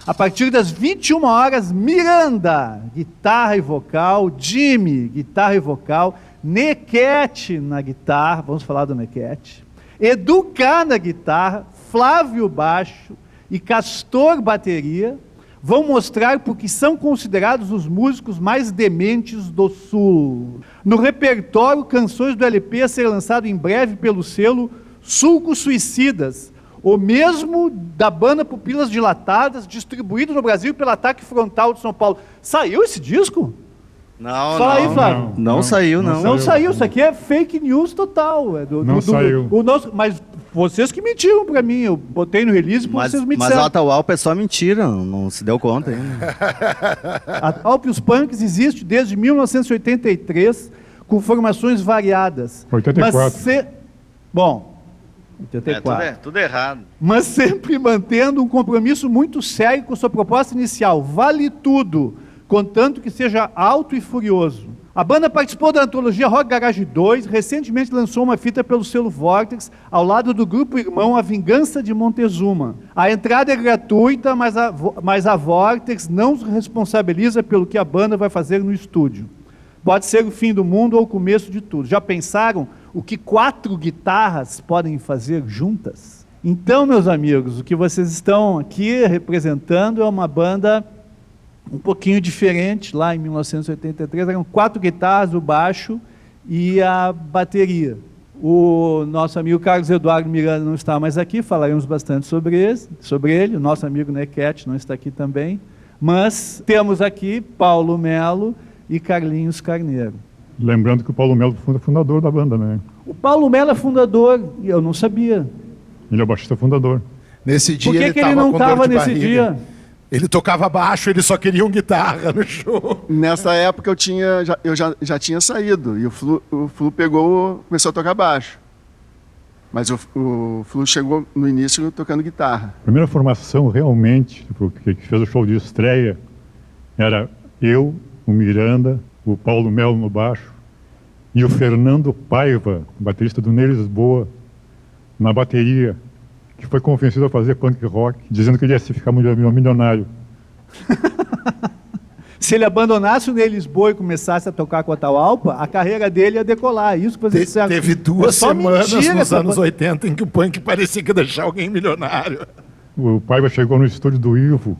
A partir das 21 horas, Miranda, guitarra e vocal, Jimmy, guitarra e vocal, Nequete na guitarra, vamos falar do Nequete, Edu K na guitarra, Flávio baixo e Castor bateria, vão mostrar porque são considerados os músicos mais dementes do Sul. No repertório, canções do LP a ser lançado em breve pelo selo Sulcos Suicidas, o mesmo da banda Pupilas Dilatadas, distribuído no Brasil pela Ataque Frontal de São Paulo. Saiu esse disco? Não, Fala aí, Flávio. Não saiu, não. Não saiu, isso aqui é fake news total. Não saiu. Mas vocês que mentiram pra mim, eu botei no release porque vocês me disseram. Mas a Atahualpa é só mentira, não se deu conta ainda. A Atahualpa e os Punks existe desde 1983, com formações variadas. 84. Bom, 84. Tudo errado. Mas sempre mantendo um compromisso muito sério com sua proposta inicial. Vale tudo, contanto que seja alto e furioso. A banda participou da antologia Rock Garage 2, recentemente lançou uma fita pelo selo Vortex, ao lado do grupo irmão A Vingança de Montezuma. A entrada é gratuita, mas a Vortex não se responsabiliza pelo que a banda vai fazer no estúdio. Pode ser o fim do mundo ou o começo de tudo. Já pensaram o que 4 guitarras podem fazer juntas? Então, meus amigos, o que vocês estão aqui representando é uma banda um pouquinho diferente. Lá em 1983 eram 4 guitarras, o baixo e a bateria. O nosso amigo Carlos Eduardo Miranda não está mais aqui, falaremos bastante sobre ele. O nosso amigo Nequete não está aqui também, mas temos aqui Paulo Melo e Carlinhos Carneiro. Lembrando que o Paulo Melo foi fundador da banda, né? O Paulo Melo é fundador, eu não sabia. Ele é o baixista fundador. Nesse dia Por que ele não estava nesse dia? Ele tocava baixo, ele só queria um guitarra no show. Nessa época eu já tinha saído, e o Flu começou a tocar baixo. Mas o Flu chegou no início tocando guitarra. A primeira formação realmente, que fez o show de estreia, era eu, o Miranda, o Paulo Melo no baixo, e o Fernando Paiva, baterista do Ney Lisboa, na bateria, que foi convencido a fazer punk rock, dizendo que ele ia se ficar milionário. Se ele abandonasse o Ney Lisboa e começasse a tocar com a Atahualpa, a carreira dele ia decolar. Isso que vocês disseram. Teve 2 semanas nos anos 80 em que o punk parecia que ia deixar alguém milionário. O Paiva chegou no estúdio do Ivo,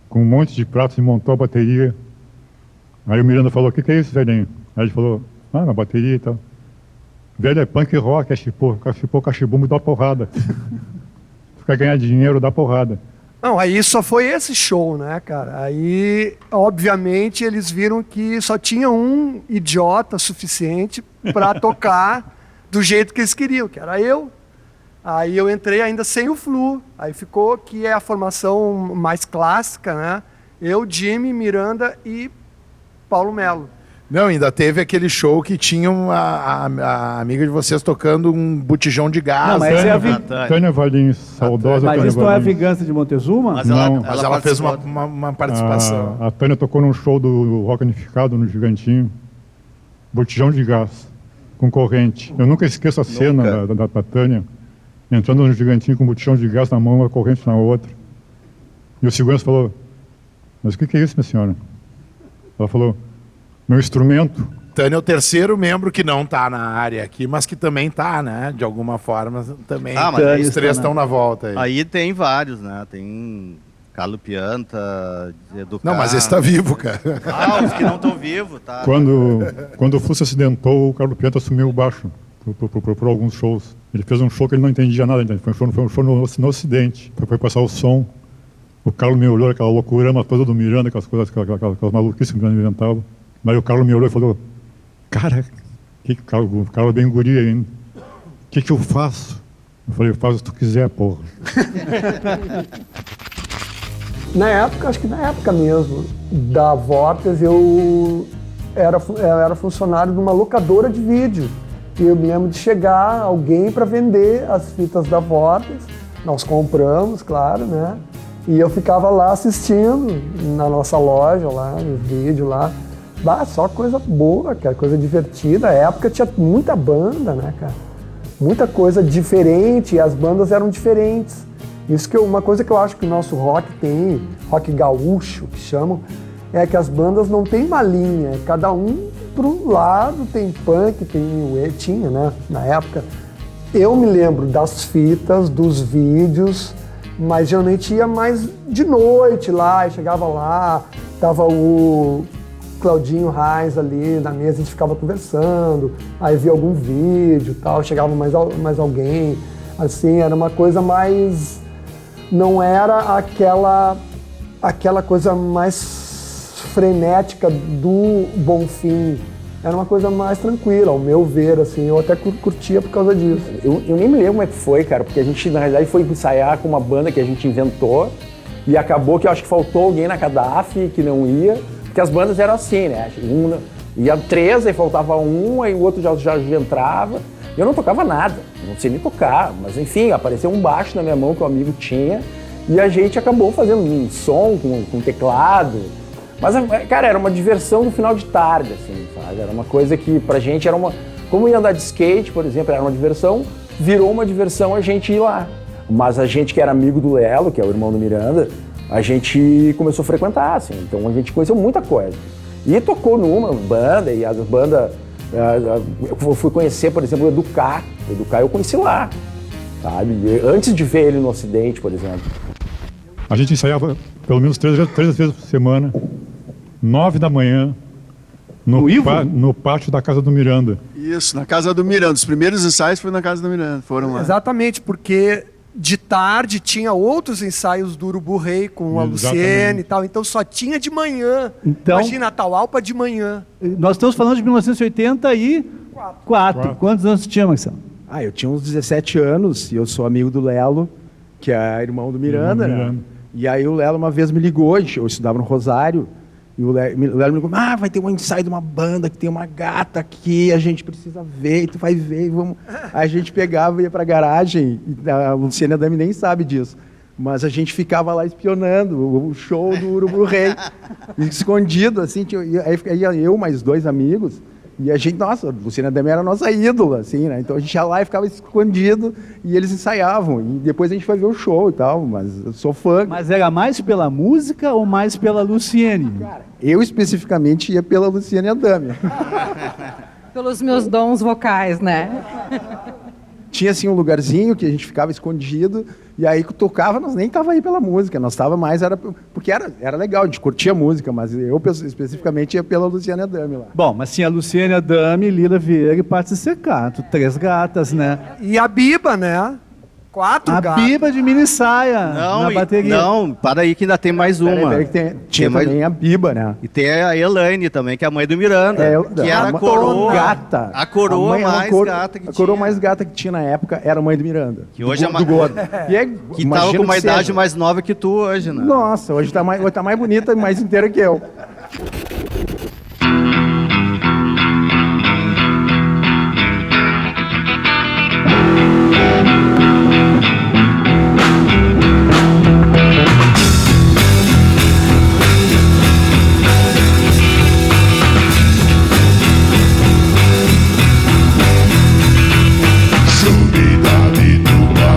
com um monte de pratos e montou a bateria. Aí o Miranda falou: o que é isso, velhinho? Aí ele falou: na bateria e tal. Velho, é punk rock, é chipô, cachibumbo dá porrada. Fica ganhar dinheiro, dá porrada. Não, aí só foi esse show, né, cara? Aí, obviamente, eles viram que só tinha um idiota suficiente para tocar do jeito que eles queriam, que era eu. Aí eu entrei ainda sem o Flu. Aí ficou que é a formação mais clássica, né? Eu, Jimmy, Miranda e Paulo Melo. Não, ainda teve aquele show que tinha a amiga de vocês tocando um botijão de gás. Não, mas é Tânia Valim, saudosa Tânia Valim. Mas isso não é a Vingança de Montezuma? Mas ela fez uma participação. A Tânia tocou num show do Rock Unificado no Gigantinho. Botijão de gás, com corrente. Eu nunca esqueço a cena da Tânia entrando no Gigantinho com um botijão de gás na mão e a corrente na outra. E o segurança falou: mas o que é isso, minha senhora? Ela falou: meu instrumento. Tânia é o 3º membro que não está na área aqui, mas que também está, né? De alguma forma, também. Mas os 3 estão na volta aí. Aí tem vários, né? Tem Carlo Pianta, Educar. Não, mas esse está vivo, cara. Os que não estão vivos, tá? Quando o Flu se acidentou, o Carlo Pianta assumiu o baixo por alguns shows. Ele fez um show que ele não entendia nada, foi um show no Ocidente. Foi passar o som. O Carlos me olhou, aquela loucura toda do Miranda, aquelas coisas, aquelas maluquices que o Miranda inventava. Daí o Carlos me olhou e falou, cara, o Carlos bem guri ainda. O que eu faço? Eu falei, faz o que tu quiser, porra. Na época, acho que na época mesmo, da Vortex, eu era funcionário de uma locadora de vídeo. E eu me lembro de chegar alguém para vender as fitas da Vortex. Nós compramos, claro, né? E eu ficava lá assistindo na nossa loja, lá, no vídeo lá. Bah, só coisa boa, cara, coisa divertida. A época tinha muita banda, né, cara? Muita coisa diferente, e as bandas eram diferentes. Isso que uma coisa que eu acho que o nosso rock tem, rock gaúcho, que chamam, é que as bandas não tem uma linha, cada um para um lado, tem punk, tinha, né, na época. Eu me lembro das fitas, dos vídeos, mas geralmente ia mais de noite lá, e chegava lá, tava o Claudinho Reis ali na mesa, a gente ficava conversando, aí via algum vídeo e tal, chegava mais alguém, assim, era uma coisa mais... Não era aquela coisa mais frenética do Bonfim. Era uma coisa mais tranquila, ao meu ver, assim. Eu até curtia por causa disso. Eu nem me lembro como é que foi, cara, porque a gente, na realidade, foi ensaiar com uma banda que a gente inventou e acabou que eu acho que faltou alguém na Gaddafi que não ia, porque as bandas eram assim, né? Ia 3, aí faltava um, aí o outro já entrava. Eu não tocava nada, não sei nem tocar, mas enfim, apareceu um baixo na minha mão que o amigo tinha e a gente acabou fazendo um som com teclado. Mas, cara, era uma diversão no final de tarde, assim, sabe? Era uma coisa que pra gente era uma... Como ia andar de skate, por exemplo, era uma diversão, virou uma diversão a gente ir lá. Mas a gente que era amigo do Lelo, que é o irmão do Miranda, a gente começou a frequentar, assim, então a gente conheceu muita coisa. E tocou numa banda, e as bandas... Eu fui conhecer, por exemplo, o Educar. O Educar eu conheci lá, sabe? Antes de ver ele no Ocidente, por exemplo. A gente ensaiava pelo menos 3 vezes por semana, 9 da manhã, no pátio da casa do Miranda. Isso, na casa do Miranda. Os primeiros ensaios foram na casa do Miranda, foram lá. Exatamente, porque de tarde tinha outros ensaios do Urubu Rei com a Luciene e tal, então só tinha de manhã. Então, imagina, Atahualpa de manhã. Nós estamos falando de 1984. Quantos anos você tinha, Marcelo? Eu tinha uns 17 anos e eu sou amigo do Lelo, que é irmão do Miranda, né? E aí o Lelo uma vez me ligou, eu estudava no Rosário, e o Lelo me ligou, vai ter um ensaio de uma banda que tem uma gata aqui, a gente precisa ver, e tu vai ver, e vamos... Aí a gente pegava e ia pra garagem, e a Luciana Dami nem sabe disso, mas a gente ficava lá espionando o show do Urubu Rei, escondido, assim, aí ia eu mais 2 amigos, e a gente, nossa, a Luciana Dami era a nossa ídola, assim, né? Então a gente ia lá e ficava escondido e eles ensaiavam. E depois a gente foi ver o show e tal, mas eu sou fã. Mas era mais pela música ou mais pela Luciene? Cara, eu especificamente ia pela Luciana Adami. Pelos meus dons vocais, né? Tinha assim um lugarzinho que a gente ficava escondido e aí que tocava, nós nem tava aí pela música, nós tava mais, porque era legal, a gente curtia a música, mas eu especificamente ia pela Luciana Adami lá. Bom, mas tinha a Luciene Adami, Lila Vieira e Pátio Secato, 3 gatas, né? E a Biba, né? 4 A gatos. Biba de mini saia na bateria. Não, para aí que ainda tem mais uma. Peraí, tinha também a Biba, né? E tem a Elaine também, que é a mãe do Miranda. Que era a uma coroa. Gata. A coroa mais gata que tinha. A coroa mais gata que tinha na época era a mãe do Miranda. Que hoje do Gordo. Que tava com uma idade mais nova que tu hoje, né? Nossa, hoje tá mais bonita e mais inteira que eu.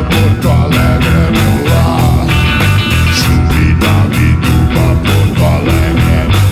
Porto Alegre é meu lar. Chuvidade do Porto Alegre é meu lar.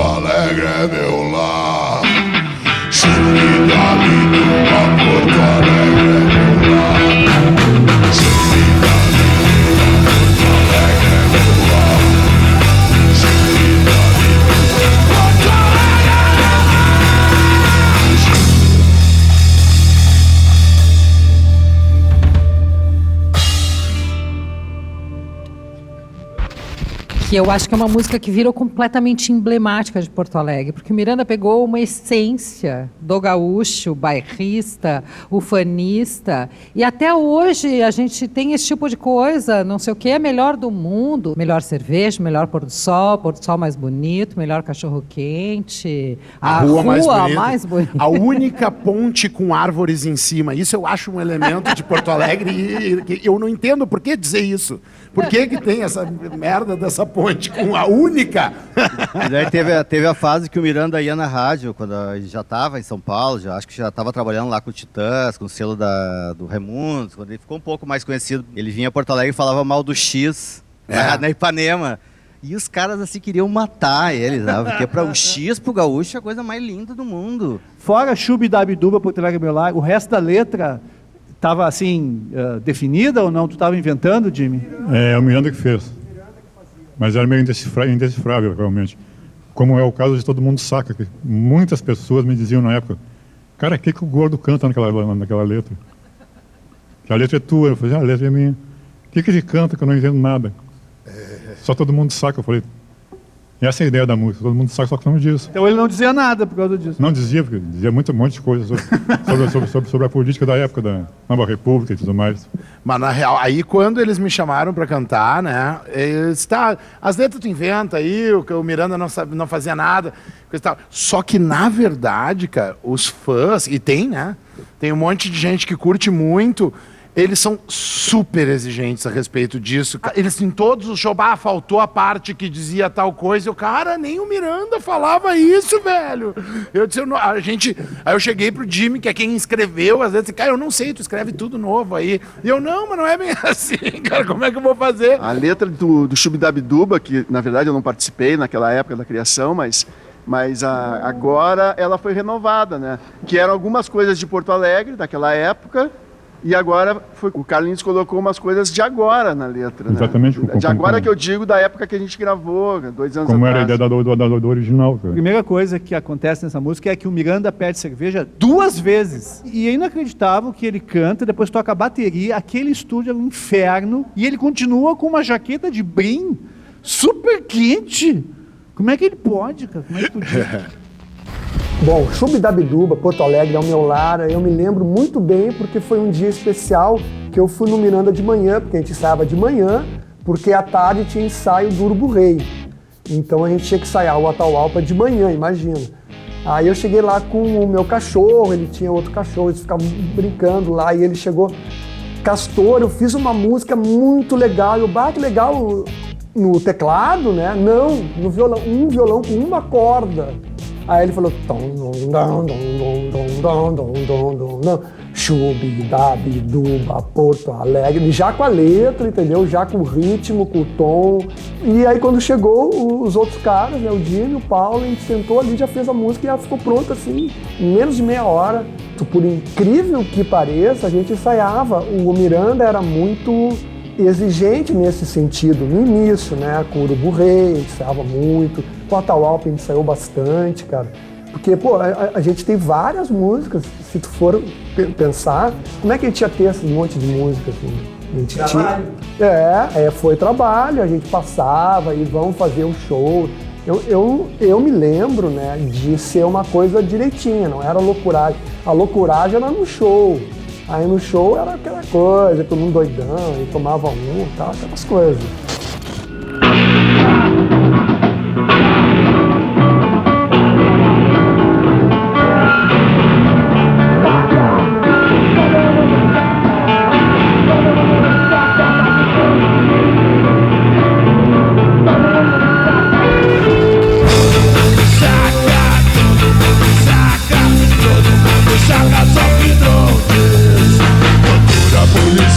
Alegre é meu lar. Sempre dali numa Porto Alegre é meu lar. Sempre dali numa Porto Alegre é meu lar. Sempre dali numa Porto Alegre é meu Que eu acho que é uma música que virou completamente emblemática de Porto Alegre, porque o Miranda pegou uma essência do gaúcho, bairrista, ufanista, e até hoje a gente tem esse tipo de coisa, não sei o que, é melhor do mundo, melhor cerveja, melhor pôr do sol mais bonito, melhor cachorro-quente, a rua mais bonita. A única ponte com árvores em cima, isso eu acho um elemento de Porto Alegre e eu não entendo por que dizer isso. Por que tem essa merda dessa ponte com a única? E daí teve a fase que o Miranda ia na rádio, quando ele já estava em São Paulo, acho que já estava trabalhando lá com o Titãs, com o selo do Raimundos, quando ele ficou um pouco mais conhecido. Ele vinha a Porto Alegre e falava mal do X, na Ipanema. E os caras assim queriam matar ele, sabe? Porque para o X, pro gaúcho, é a coisa mais linda do mundo. Fora Chubidabiduba, Porto Alegre, meu lar, o resto da letra estava assim, definida ou não? Tu estava inventando, Jimmy? É o Miranda que fez. Mas era meio indecifrável, realmente. Como é o caso de Todo Mundo Saca, que muitas pessoas me diziam na época, cara, o que o Gordo canta naquela letra? Que a letra é tua. Eu falei, a letra é minha. O que ele canta que eu não entendo nada? Só Todo Mundo Saca. Eu falei, essa é a ideia da música, Todo Mundo Saca, só que não diz. Então ele não dizia nada por causa disso. Não dizia, porque dizia um monte de coisa sobre a política da época da Nova República e tudo mais. Mas na real, aí quando eles me chamaram pra cantar, né? As letras tu inventa aí, o Miranda não fazia nada. Coisa e tal. Só que, na verdade, cara, os fãs, e tem, né? Tem um monte de gente que curte muito. Eles são super exigentes a respeito disso. Eles em todos os shows, faltou a parte que dizia tal coisa. Eu, cara, nem o Miranda falava isso, velho. Eu disse, aí eu cheguei pro Jimmy, que é quem escreveu, às vezes, cara, eu não sei, tu escreve tudo novo aí. E eu, não, mas não é bem assim, cara, como é que eu vou fazer? A letra do Chubidabiduba, que na verdade eu não participei naquela época da criação, mas agora ela foi renovada, né? Que eram algumas coisas de Porto Alegre, daquela época. E agora o Carlinhos colocou umas coisas de agora na letra, Exatamente. Né? De agora que eu digo, da época que a gente gravou, 2 anos como atrás. Era a ideia do original. Cara. A primeira coisa que acontece nessa música é que o Miranda pede cerveja 2 vezes. E é inacreditável que ele canta, depois toca a bateria, aquele estúdio é um inferno, e ele continua com uma jaqueta de brim super quente. Como é que ele pode, cara? Como é que podia? Bom, Chubidabiduba, Porto Alegre é o meu lar, eu me lembro muito bem porque foi um dia especial que eu fui no Miranda de manhã, porque a gente ensaiava de manhã, porque à tarde tinha ensaio do Urubu Rei. Então a gente tinha que ensaiar o Atahualpa de manhã, imagina. Aí eu cheguei lá com o meu cachorro, ele tinha outro cachorro, eles ficavam brincando lá e ele chegou, Castor, eu fiz uma música muito legal, eu bato legal no teclado, né? Não, no violão, um violão com uma corda. Aí ele falou, Chubidabiduba, Porto Alegre, já com a letra, entendeu? Já com o ritmo, com o tom. E aí quando chegou os outros caras, né? O Jimmy, o Paulo, a gente sentou ali, já fez a música e ela ficou pronta assim, em menos de meia hora. Por incrível que pareça, a gente ensaiava. O Miranda era muito exigente nesse sentido, no início, né? Com o Urubu Rei, a gente ensaiava muito. Com o Atahualpa a gente ensaiou bastante, cara. Porque, pô, a gente tem várias músicas, se tu for pensar, como é que a gente ia ter esse monte de música, assim? A gente trabalho. Foi trabalho, a gente passava e vamos fazer um show. Eu me lembro, né, de ser uma coisa direitinha, não era loucuragem. A loucuragem era no show. Aí no show era aquela coisa, todo mundo doidão, e tomava um e tal, aquelas coisas.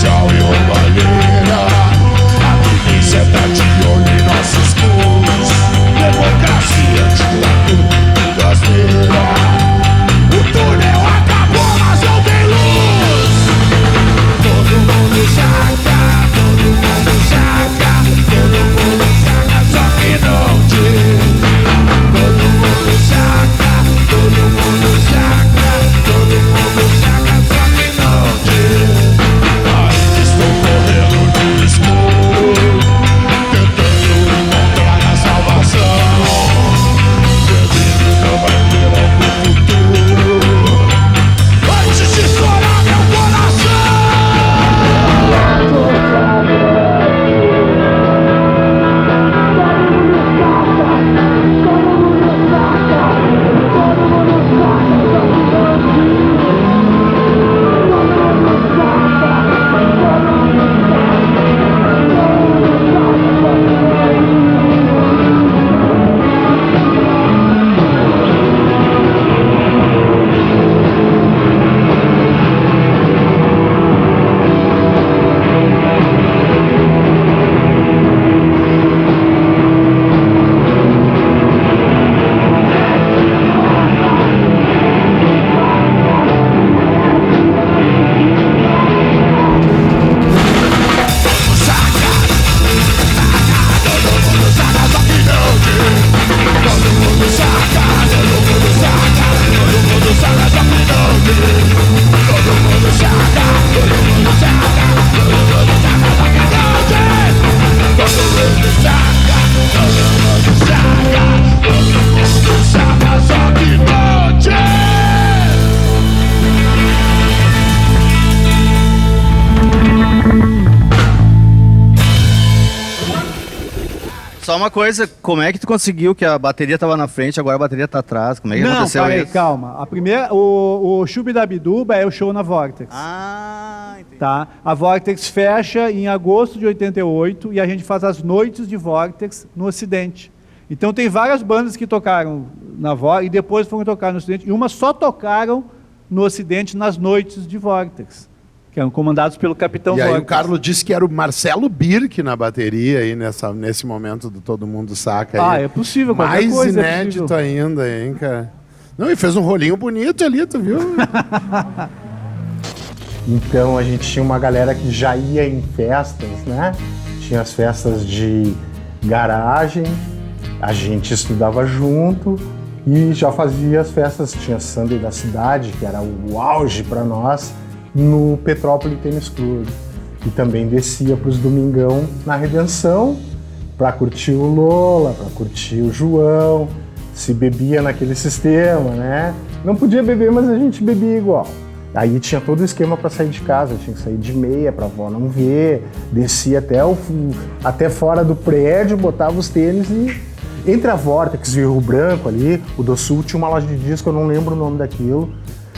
policial e roubalheira. A polícia só uma coisa, como é que tu conseguiu que a bateria tava na frente, agora a bateria tá atrás? Como é que Não, aconteceu peraí, isso? calma. A primeira, o Chubidabiduba é o show na Vortex. Ah, entendi. Tá? A Vortex fecha em agosto de 88 e a gente faz as noites de Vortex no Ocidente. Então tem várias bandas que tocaram na Vortex e depois foram tocar no Ocidente, e umas só tocaram no Ocidente nas noites de Vortex, que eram comandados pelo Capitão E aí Vortex. o Carlos disse que era o Marcelo Birk na bateria aí nesse momento do Todo Mundo Saca aí. É possível, qualquer Mais coisa é inédito possível. ainda, hein, cara? Não, e fez um rolinho bonito ali, tu viu? Então a gente tinha uma galera que já ia em festas, né? Tinha as festas de garagem, a gente estudava junto e já fazia as festas. Tinha Sunday da cidade, que era o auge para nós, no Petrópolis Tênis Clube. E também descia para os Domingão na Redenção para curtir o Lola, para curtir o João. Se bebia naquele sistema, né? Não podia beber, mas a gente bebia igual. Aí tinha todo o esquema para sair de casa, tinha que sair de meia para a avó não ver, descia até fora do prédio, botava os tênis e entre a Vortex e o Rio Branco ali, o do Sul tinha uma loja de disco, eu não lembro o nome daquilo,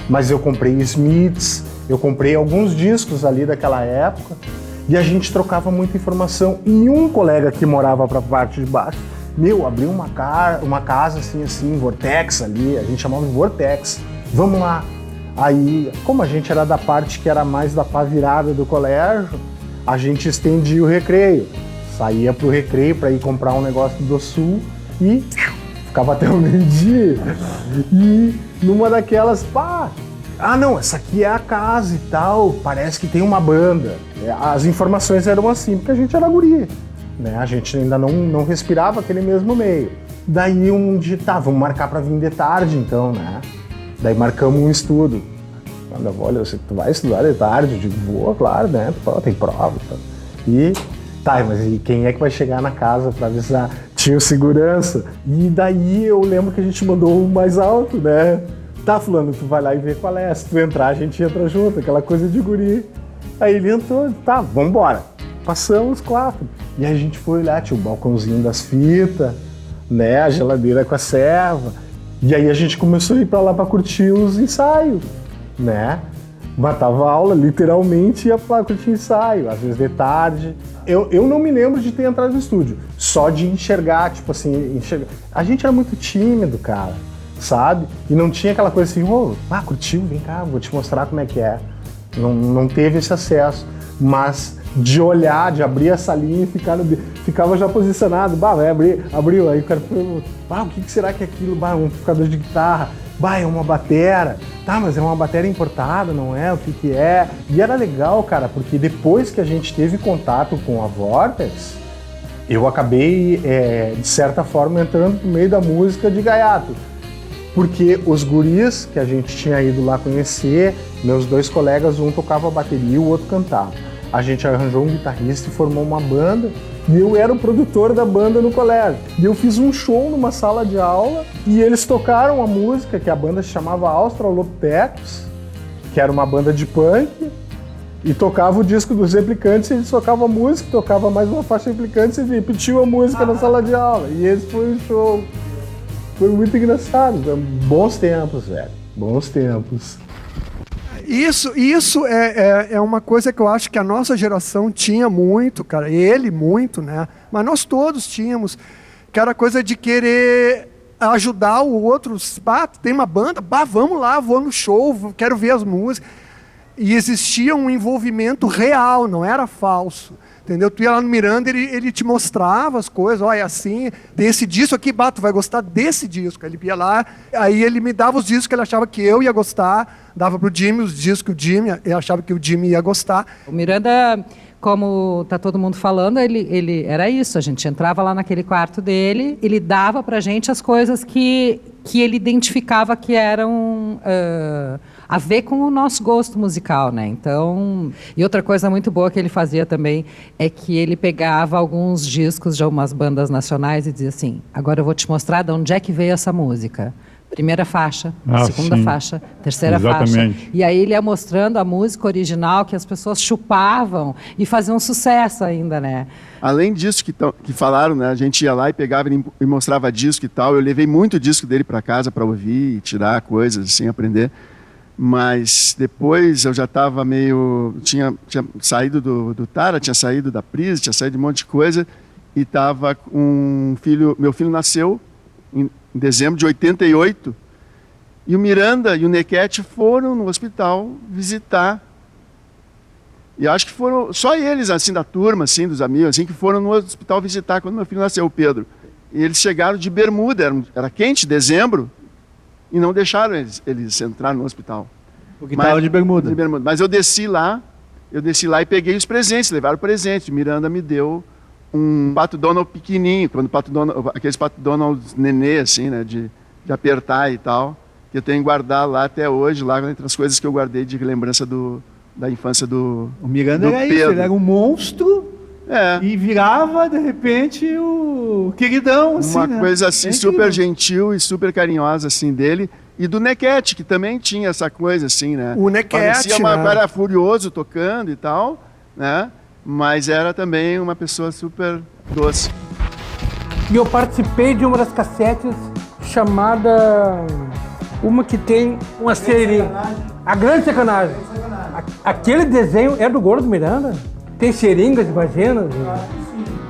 mas eu comprei Smiths, eu comprei alguns discos ali daquela época e a gente trocava muita informação. E um colega que morava para a parte de baixo, abriu uma casa assim, Vortex ali, a gente chamava de Vortex, vamos lá. Aí, como a gente era da parte que era mais da pá virada do colégio, a gente estendia o recreio. Saía pro recreio para ir comprar um negócio do Sul e ficava até o meio-dia. E numa daquelas, não, essa aqui é a casa e tal, parece que tem uma banda. As informações eram assim, porque a gente era guri, né? A gente ainda não respirava aquele mesmo meio. Daí um dia, vamos marcar para vir de tarde então, né? Daí marcamos um estudo. Quando eu olho, eu sei que tu vai estudar de tarde, eu digo, boa, claro, né? Tem prova. E mas e quem é que vai chegar na casa para avisar? Tinha o segurança. E daí eu lembro que a gente mandou o mais alto, né? Fulano, tu vai lá e vê qual é. Se tu entrar, a gente entra junto, aquela coisa de guri. Aí ele entrou, vambora. Passamos 4. E aí a gente foi lá, tinha o balcãozinho das fitas, né? A geladeira com a serva. E aí a gente começou a ir pra lá pra curtir os ensaios, né? Matava aula, literalmente, ia pra curtir ensaio, às vezes de tarde. Eu não me lembro de ter entrado no estúdio, só de enxergar, A gente era muito tímido, cara, sabe? E não tinha aquela coisa assim, curtiu, vem cá, vou te mostrar como é que é. Não teve esse acesso, mas de olhar, de abrir a salinha e ficava já posicionado, vai abrir, abriu, aí o cara falou, o que será que é aquilo? Um amplificador de guitarra, é uma batera, mas é uma batera importada, não é? O que é? E era legal, cara, porque depois que a gente teve contato com a Vortex, eu acabei, de certa forma, entrando no meio da música de gaiato. Porque os guris que a gente tinha ido lá conhecer, meus 2 colegas, um tocava bateria e o outro cantava. A gente arranjou um guitarrista e formou uma banda, e eu era o produtor da banda no colégio. E eu fiz um show numa sala de aula, e eles tocaram a música, que a banda se chamava Australopithecus, que era uma banda de punk, e tocava o disco dos Replicantes, e eles tocavam a música, tocava mais uma faixa de Replicantes, e repetiu a música na sala de aula. E esse foi o show. Foi muito engraçado. Bons tempos, velho. Bons tempos. Isso é uma coisa que eu acho que a nossa geração tinha muito, cara. Ele muito, né? Mas nós todos tínhamos. Que era coisa de querer ajudar o outro. Tem uma banda? Vamos lá, vou no show, quero ver as músicas. E existia um envolvimento real, não era falso. Entendeu? Tu ia lá no Miranda, ele te mostrava as coisas, olha, assim, tem esse disco aqui, tu vai gostar desse disco. Ele ia lá, aí ele me dava os discos que ele achava que eu ia gostar, dava pro Jimmy os discos que o Jimmy, ele achava que o Jimmy ia gostar. O Miranda, como tá todo mundo falando, ele era isso, a gente entrava lá naquele quarto dele, ele dava pra gente as coisas que ele identificava que eram a ver com o nosso gosto musical, né? Então, e outra coisa muito boa que ele fazia também é que ele pegava alguns discos de algumas bandas nacionais e dizia assim, agora eu vou te mostrar de onde é que veio essa música. Primeira faixa, Ah, segunda sim. faixa, terceira Exatamente. faixa. E aí ele ia mostrando a música original que as pessoas chupavam e faziam sucesso ainda, né? Além disso que falaram, né? A gente ia lá e pegava e mostrava disco e tal. Eu levei muito disco dele para casa para ouvir e tirar coisas, assim, aprender. Mas depois eu já estava meio... Tinha saído do Tara, tinha saído da Pris, tinha saído de um monte de coisa. E estava com um filho... Meu filho nasceu em dezembro de 88. E o Miranda e o Nequete foram no hospital visitar. E acho que foram só eles, assim, da turma, assim, dos amigos, assim, que foram no hospital visitar quando meu filho nasceu, o Pedro. E eles chegaram de bermuda, era quente, dezembro, e não deixaram eles entrar no hospital. Porque estava de bermuda. Mas eu desci lá e peguei os presentes, levaram presente. Miranda me deu um Pato Donald pequenininho, aqueles Pato Donald nenê, assim, né, de apertar e tal, que eu tenho guardado lá até hoje, lá entre as coisas que eu guardei de lembrança da infância do O Miranda do era Pedro. isso, ele era um monstro e virava, de repente, o queridão, assim, Uma né? coisa assim, É super incrível. gentil e super carinhosa, assim, dele. E do Nequete, que também tinha essa coisa, assim, né? O Nequete, Parecia né? cara furioso tocando e tal, né? Mas era também uma pessoa super doce. E eu participei de uma das cassetes chamada... Uma que tem uma seringa. A Grande Sacanagem. Aquele desenho é do Gordo Miranda? Tem seringas, imaginas?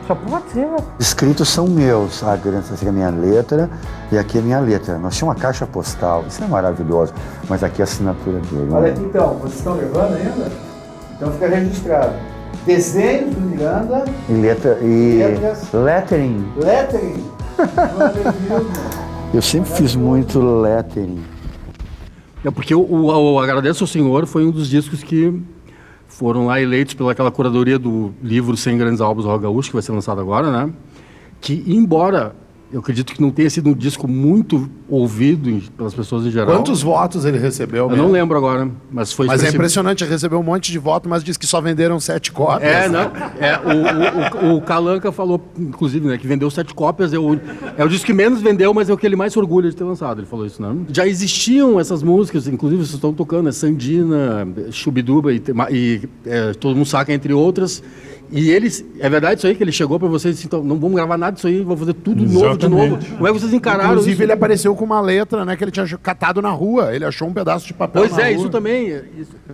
Só pode ser. Escritos são meus. A grande é a minha letra e aqui é a minha letra. Nós tínhamos uma caixa postal. Isso é maravilhoso. Mas aqui é a assinatura dele. Olha aqui então, vocês estão levando ainda? Então fica registrado. Desenhos do Miranda, E letra e Letras. lettering. lettering. Eu sempre fiz muito lettering. É porque o Agradeço ao Senhor foi um dos discos que foram lá eleitos pelaquela curadoria do livro 100 Grandes Álbuns do Rock Gaúcho, que vai ser lançado agora, né? Que, embora eu acredito que não tenha sido um disco muito ouvido pelas pessoas em geral. Quantos votos ele recebeu? Eu não lembro agora, mas foi... Mas é expressivo. impressionante, ele recebeu um monte de votos, mas disse que só venderam 7 cópias. O Calanca falou, inclusive, né, que vendeu 7 cópias, é o disco que menos vendeu, mas é o que ele mais se orgulha de ter lançado, ele falou isso, né? Já existiam essas músicas, inclusive vocês estão tocando, né, Sandina, Chubiduba Todo Mundo Saca, entre outras, e eles, é verdade isso aí, que ele chegou pra vocês e disse, então, não vamos gravar nada disso aí, vamos fazer tudo novo de novo. Como é que vocês encararam Inclusive, isso? ele apareceu com uma letra, né, que ele tinha catado na rua. Ele achou um pedaço de papel Pois na é, rua. isso também.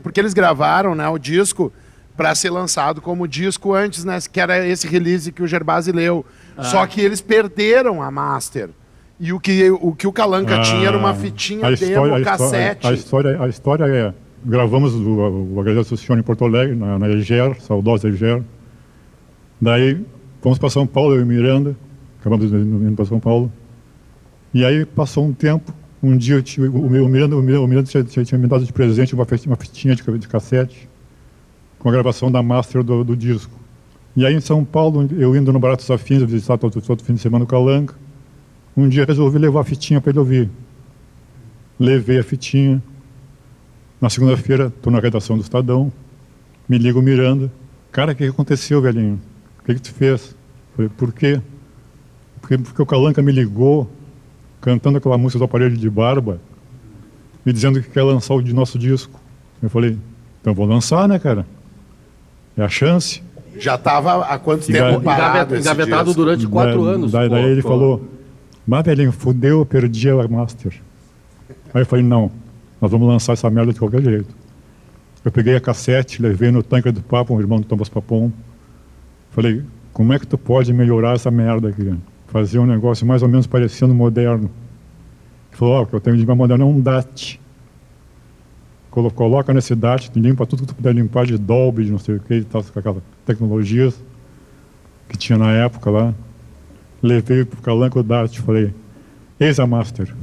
Porque eles gravaram, né, o disco para ser lançado como disco antes, né, que era esse release que o Gervasi leu. Só que eles perderam a master. E o que o Calanca tinha era uma fitinha demo cassete. A história é... Gravamos o Agradeço ao Senhor em Porto Alegre, na EGER, saudosa EGER. Daí fomos para São Paulo, eu e o Miranda, acabamos indo para São Paulo. E aí passou um tempo, um dia o Miranda tinha me dado de presente uma fitinha de cassete com a gravação da master do disco. E aí em São Paulo, eu indo no Baratos Afins, visitar todo fim de semana o Calanca, um dia resolvi levar a fitinha para ele ouvir. Levei a fitinha. Na segunda-feira, estou na redação do Estadão, me liga o Miranda. Cara, o que aconteceu, velhinho? O que tu fez? Falei, por quê? Porque o Calanca me ligou, cantando aquela música do Aparelho de Barba, me dizendo que quer lançar o nosso disco. Eu falei, então vou lançar, né, cara? É a chance. Já estava há quanto tempo parado esse Engavetado disco? durante 4 anos. Daí ele falou, mas velhinho, fudeu, eu perdi a master. Aí eu falei, não, nós vamos lançar essa merda de qualquer jeito. Eu peguei a cassete, levei no Tanque do Papo, um irmão do Thomas Papon. Falei, como é que tu pode melhorar essa merda aqui? Fazer um negócio mais ou menos parecendo moderno. Ele falou, o que eu tenho de mais moderno é um DAT. Coloca nesse DAT, limpa tudo que tu puder limpar de Dolby, de não sei o que, tal, com aquelas tecnologias que tinha na época lá. Levei pro Calanca o DAT, falei, eis a master.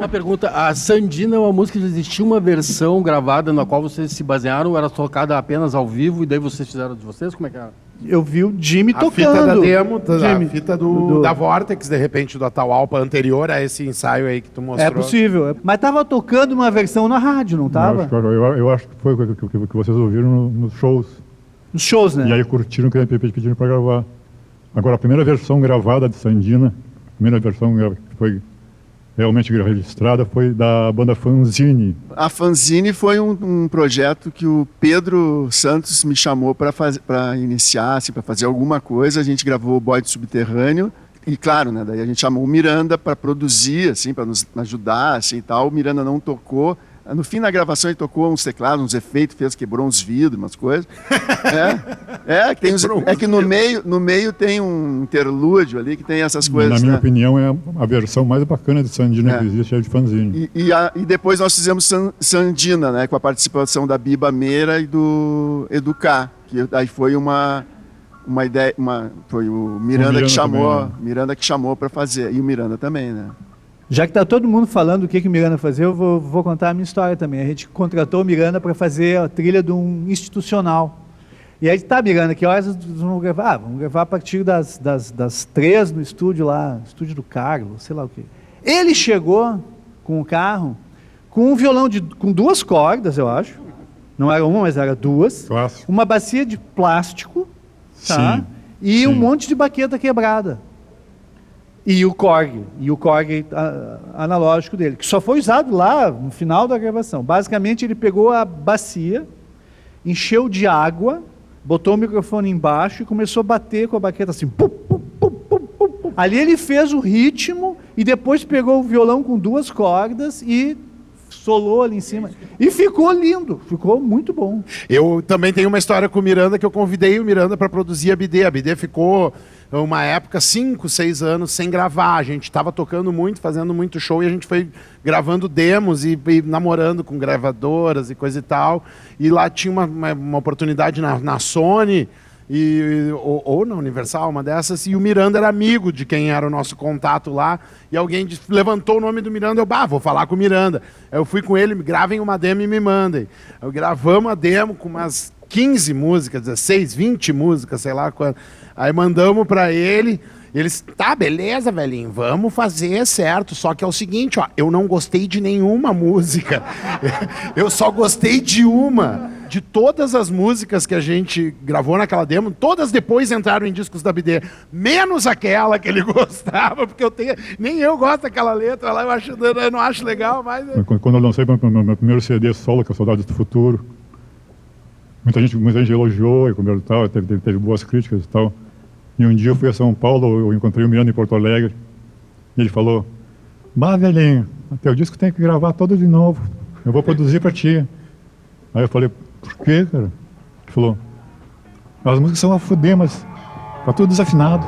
Uma pergunta, a Sandina é uma música que existia uma versão gravada na qual vocês se basearam, era tocada apenas ao vivo e daí vocês fizeram de vocês? Como é que era? Eu vi o Jimmy A tocando. fita da demo, Jimmy, a fita da Vortex, de repente, do Atahualpa anterior a esse ensaio aí que tu mostrou. É possível. Mas tava tocando uma versão na rádio, não tava? Eu acho que foi o que vocês ouviram nos shows. Nos shows, né? E aí curtiram que pediram para gravar. Agora, a primeira versão gravada de Sandina, a primeira versão que foi realmente registrada, foi da banda Fanzine. A Fanzine foi um projeto que o Pedro Santos me chamou para iniciar, assim, para fazer alguma coisa. A gente gravou o Boy do Subterrâneo e, claro, né, daí a gente chamou o Miranda para produzir, assim, para nos ajudar, assim, e tal. O Miranda não tocou. No fim da gravação ele tocou uns teclados, uns efeitos, quebrou uns vidros, umas coisas. Que no meio tem um interlúdio ali que tem essas coisas. Na minha né? opinião, é a versão mais bacana de Sandina que existe, é a de Fanzine. E depois nós fizemos Sandina, né, com a participação da Biba Meira e do Educar, que aí foi uma ideia, foi o Miranda que chamou, também, né? Miranda que chamou para fazer, e o Miranda também, né? Já que está todo mundo falando o que o Miranda fazia, eu vou contar a minha história também. A gente contratou o Miranda para fazer a trilha de um institucional. E aí, tá, Miranda, que horas vamos gravar? Vamos gravar a partir das 3 no estúdio lá, estúdio do Carlos, sei lá o quê. Ele chegou com o carro, com um violão com 2 cordas, eu acho. Não era uma, mas era 2. Clássico. Uma bacia de plástico, tá? Sim, e um monte de baqueta quebrada. E o Korg analógico dele, que só foi usado lá no final da gravação. Basicamente, ele pegou a bacia, encheu de água, botou o microfone embaixo e começou a bater com a baqueta assim. Pum, pum, pum, pum, pum, pum. Ali ele fez o ritmo e depois pegou o violão com 2 cordas e solou ali em cima. E ficou lindo, ficou muito bom. Eu também tenho uma história com o Miranda, que eu convidei o Miranda para produzir a BD. A BD ficou uma época, 5, 6 anos, sem gravar. A gente estava tocando muito, fazendo muito show, e a gente foi gravando demos e namorando com gravadoras e coisa e tal. E lá tinha uma oportunidade na Sony, ou na Universal, uma dessas, e o Miranda era amigo de quem era o nosso contato lá, e alguém levantou o nome do Miranda, vou falar com o Miranda. Eu fui com ele, gravem uma demo e me mandem. Gravamos a demo com umas 15 músicas, 16, 20 músicas, sei lá quanto. Aí mandamos para ele, e eles, tá, beleza, velhinho, vamos fazer, certo, só que é o seguinte, ó, eu não gostei de nenhuma música, eu só gostei de uma. De todas as músicas que a gente gravou naquela demo, todas depois entraram em discos da BD, menos aquela que ele gostava, porque nem eu gosto daquela letra lá, eu não acho legal, mas... Quando eu lancei meu primeiro CD solo, que é Saudades do Futuro, muita gente elogiou e tal, teve boas críticas e tal. E um dia eu fui a São Paulo, eu encontrei o Miranda em Porto Alegre, e ele falou, velhinho, teu disco tem que gravar todo de novo, eu vou produzir para ti. Aí eu falei, por quê, cara? Ele falou, as músicas são a fuder, mas tá tudo desafinado.